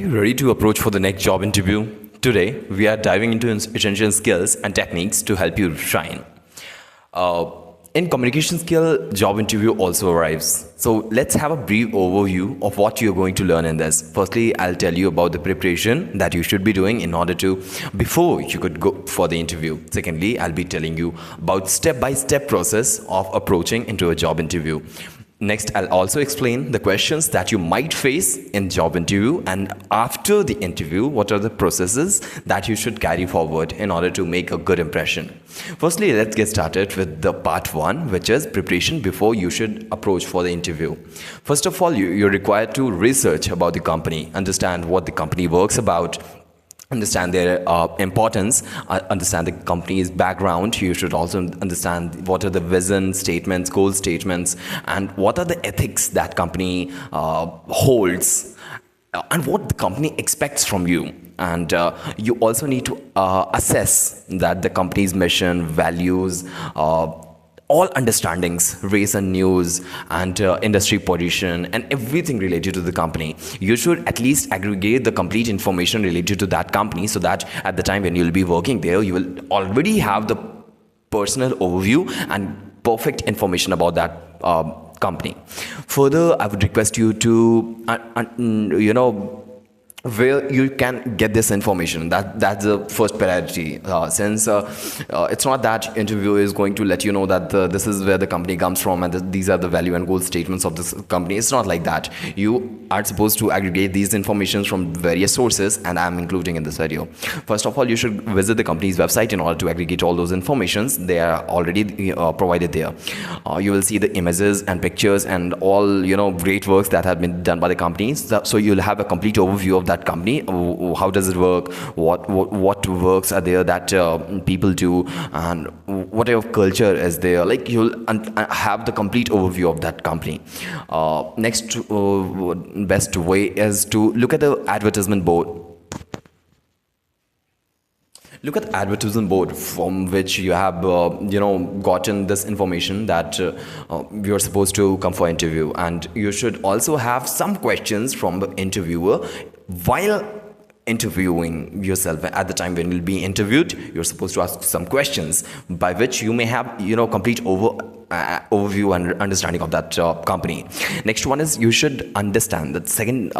you ready to approach for the next job interview? Today, we are diving into essential skills and techniques to help you shine. In communication skill, job interview also arrives. So let's have a brief overview of what you're going to learn in this. Firstly, I'll tell you about the preparation that you should be doing in order to, before you could go for the interview. Secondly, I'll be telling you about step-by-step process of approaching into a job interview. Next, I'll also explain the questions that you might face in job interview, and after the interview, what are the processes that you should carry forward in order to make a good impression. Firstly, let's get started with the part 1, which is preparation before you should approach for the interview. First of all, you're required to research about the company, understand what the company works about, understand their importance, understand the company's background. You should also understand what are the vision statements, goal statements, and what are the ethics that company holds, and what the company expects from you. And you also need to assess that the company's mission, values, all understandings, race and news, and industry position, and everything related to the company. You should at least aggregate the complete information related to that company, so that at the time when you'll be working there, you will already have the personal overview and perfect information about that company. Further, I would request you to where you can get this information. That's the first priority, since it's not that interview is going to let you know that this is where the company comes from and these are the value and goal statements of this company. It's not like that. You are supposed to aggregate these informations from various sources, and I'm including in this video. First of all, you should visit the company's website in order to aggregate all those informations. They are already provided there. You will see the images and pictures and all great works that have been done by the companies. So you'll have a complete overview of that company. How does it work? What works are there that people do, and what type of culture is there? Like, you'll have the complete overview of that company. Next best way is to look at the advertisement board. Look at the advertisement board from which you have gotten this information that you're supposed to come for interview, and you should also have some questions from the interviewer while interviewing yourself. At the time when you'll be interviewed, you're supposed to ask some questions by which you may have complete overview and understanding of that company. Next one is you should understand. The second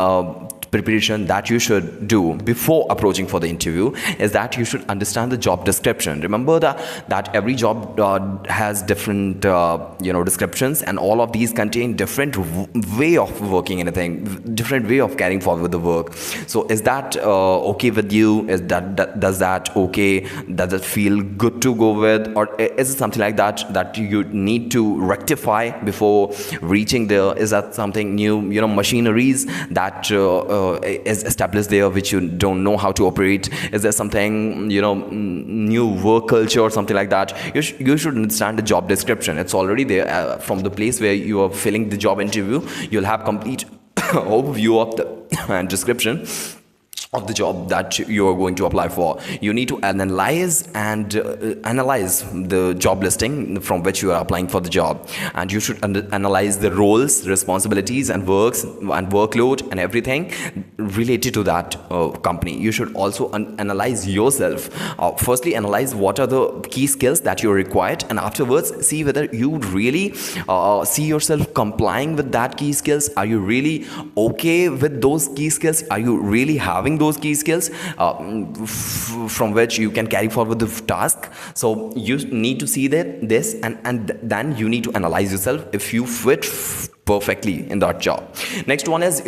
preparation that you should do before approaching for the interview is that you should understand the job description. Remember that every job has different descriptions, and all of these contain different way of working anything, different way of carrying forward the work. So is that okay with you? Does that okay? Does it feel good to go with, or is it something like that you need to rectify before reaching there? Is that something new, machineries that is established there which you don't know how to operate? Is there something new work culture or something like that? You should understand the job description. It's already there. From the place where you are filling the job interview, you'll have complete overview of the description of the job that you are going to apply for. You need to analyze the job listing from which you are applying for the job, and you should analyze the roles, responsibilities, and works and workload and everything related to that company. You should also analyze yourself. Firstly, analyze what are the key skills that you're required, and afterwards see whether you really see yourself complying with that key skills. Are you really okay with those key skills? Are you really having those key skills from which you can carry forward the task? So you need to see this, and then you need to analyze yourself if you fit perfectly in that job. Next one is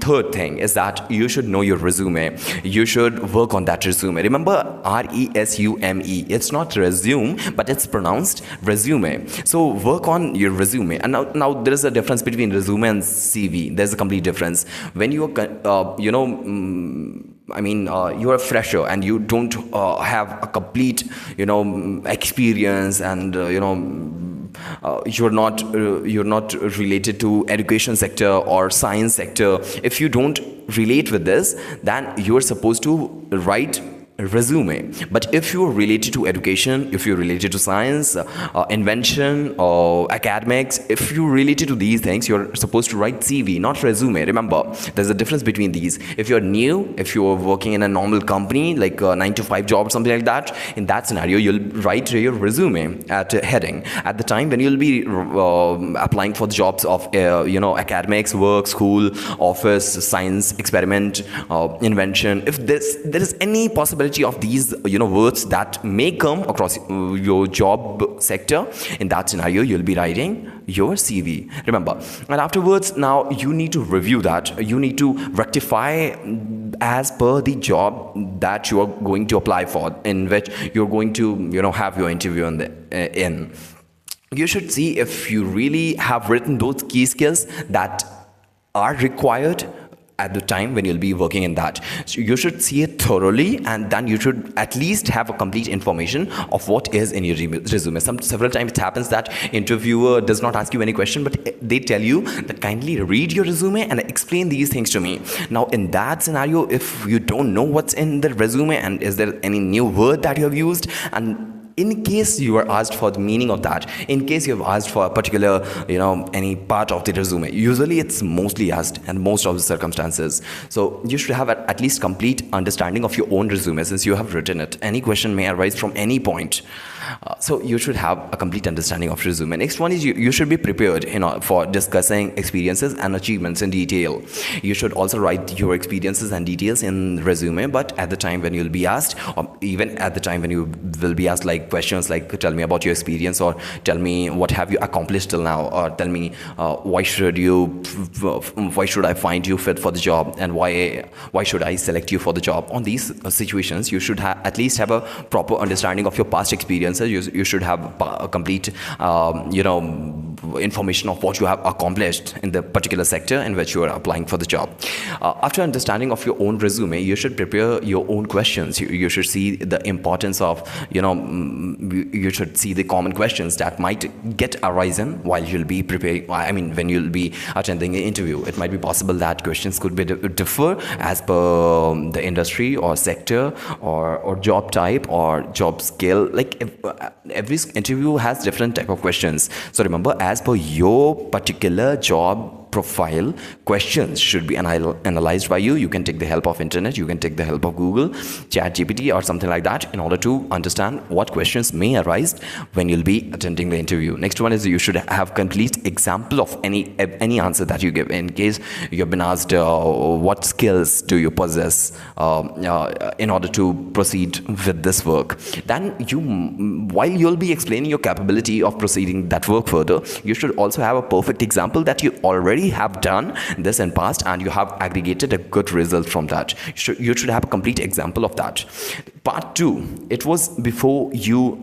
third thing is that you should know your resume. You should work on that resume. Remember, resume. It's not resume, but it's pronounced resume. So work on your resume. And now there is a difference between resume and CV. There's a complete difference. When you are you're a fresher and you don't have a complete experience, and you're not related to education sector or science sector. If you don't relate with this, then you're supposed to write resume. But if you're related to education, if you're related to science, invention, or academics, if you're related to these things, you're supposed to write CV, not resume. Remember, there's a difference between these. If you're new, if you're working in a normal company, like a 9 to 5 job or something like that, in that scenario, you'll write your resume at a heading. At the time when you'll be applying for the jobs of, academics, work, school, office, science, experiment, invention, if there is any possibility of these, words that may come across your job sector, in that scenario, you'll be writing your CV. Remember, and afterwards, now you need to review that. You need to rectify as per the job that you are going to apply for, in which you're going to, have your interview in. You should see if you really have written those key skills that are required at the time when you'll be working in that. So you should see it thoroughly, and then you should at least have a complete information of what is in your resume. Several times it happens that interviewer does not ask you any question, but they tell you that kindly read your resume and explain these things to me. Now in that scenario, if you don't know what's in the resume and is there any new word that you have used, and in case you are asked for the meaning of that, in case you have asked for a particular, any part of the resume, usually it's mostly asked in most of the circumstances. So you should have at least complete understanding of your own resume since you have written it. Any question may arise from any point. So you should have a complete understanding of resume. Next one is you should be prepared, for discussing experiences and achievements in detail. You should also write your experiences and details in resume, but at the time when you'll be asked, or even at the time when you will be asked like questions like tell me about your experience, or tell me what have you accomplished till now, or tell me why should I find you fit for the job, and why should I select you for the job. On these situations, you should at least have a proper understanding of your past experiences. You should have a complete information of what you have accomplished in the particular sector in which you are applying for the job. After understanding of your own resume, you should prepare your own questions. You should see the importance of, you should see the common questions that might get arisen while you'll be preparing, when you'll be attending an interview. It might be possible that questions could be differ as per the industry or sector or job type or job skill. Like every interview has different type of questions. So remember, as per your particular job profile, questions should be analyzed by you. You can take the help of internet, you can take the help of Google, ChatGPT or something like that in order to understand what questions may arise when you'll be attending the interview. Next one is you should have complete example of any answer that you give. In case you have been asked what skills do you possess in order to proceed with this work, then while you'll be explaining your capability of proceeding that work further, you should also have a perfect example that you already have done this in past and you have aggregated a good result from that. You should have a complete example of that. Part 2, it was before you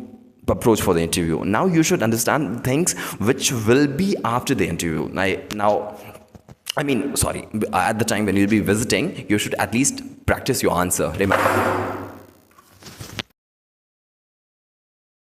approach for the interview. Now you should understand things which will be after the interview. At the time when you'll be visiting, you should at least practice your answer. Remember,